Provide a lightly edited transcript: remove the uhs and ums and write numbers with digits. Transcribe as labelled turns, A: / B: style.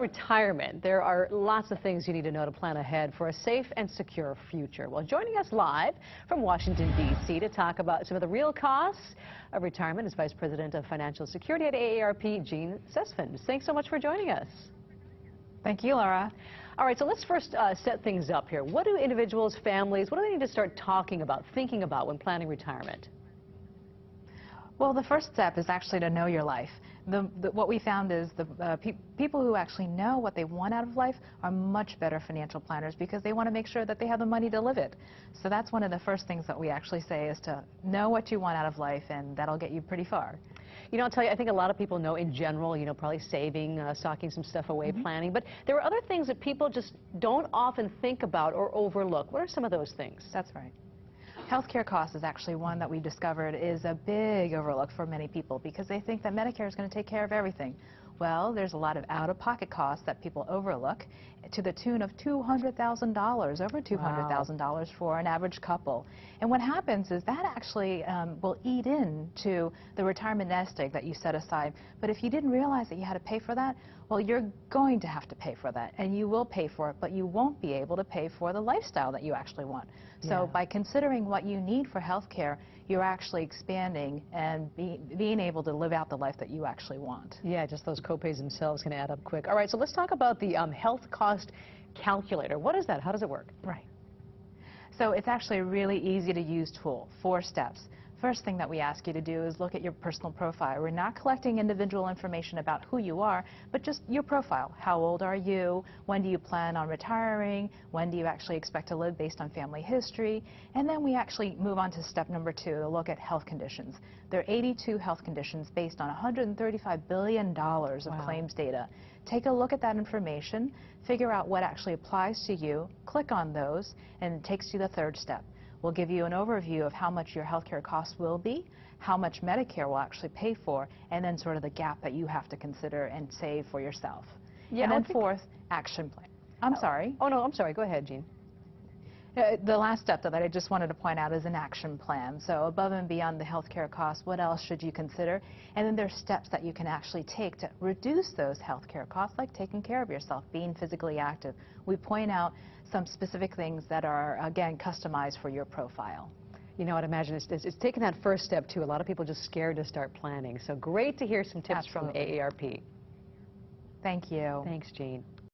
A: about retirement, there are lots of things you need to know to plan ahead for a safe and secure future. Well, joining us live from Washington, D.C. to talk about some of the real costs of retirement is Vice President of Financial Security at AARP, Jean Cesfins. Thanks so much for joining us.
B: Thank you, Laura.
A: All right, so let's first set things up here. What do individuals, families, what do they need to start talking about, thinking about when planning retirement?
B: Well, the first step is actually to know your life. What we found is people who actually know what they want out of life are much better financial planners because they want to make sure that they have the money to live it. So that's one of the first things that we actually say is to know what you want out of life, and that'll get you pretty far.
A: You know, I'll tell you, I think a lot of people know in general, you know, probably saving, stocking some stuff away, planning, but there are other things that people just don't often think about or overlook. What are some of those things?
B: That's right. Healthcare costs is actually one that we discovered is a big overlook for many people because they think that Medicare is going to take care of everything. Well, there's a lot of out-of-pocket costs that people overlook to the tune of $200,000, over $200,000 for an average couple. And what happens is that actually will eat into the retirement nest egg that you set aside. But if you didn't realize that you had to pay for that, well, you're going to have to pay for that, and you will pay for it, but you won't be able to pay for the lifestyle that you actually want. So by considering what you need for health care, you're actually expanding and being able to live out the life that you actually want.
A: Yeah, just those copays themselves can add up quick. All right, so let's talk about the health cost calculator. What is that? How does it work?
B: Right. So it's actually a really easy to use tool. 4 steps. First thing that we ask you to do is look at your personal profile. We're not collecting individual information about who you are, but just your profile. How old are you? When do you plan on retiring? When do you actually expect to live based on family history? And then we actually move on to step number 2 to look at health conditions. There are 82 health conditions based on $135 billion of claims data. Take a look at that information, figure out what actually applies to you, click on those, and it takes you to the 3rd step. We'll give you an overview of how much your health care costs will be, how much Medicare will actually pay for, and then sort of the gap that you have to consider and save for yourself. Yeah, and then 4th, action plan. I'm sorry.
A: Oh, no, I'm sorry. Go ahead, Jean.
B: The last step that I just wanted to point out is an action plan. So above and beyond the health care costs, what else should you consider? And then there's steps that you can actually take to reduce those health care costs, like taking care of yourself, being physically active. We point out some specific things that are, again, customized for your profile.
A: You know, I'd imagine it's taking that first step, too. A lot of people are just scared to start planning. So great to hear some tips from AARP.
B: Thank you.
A: Thanks, Jean.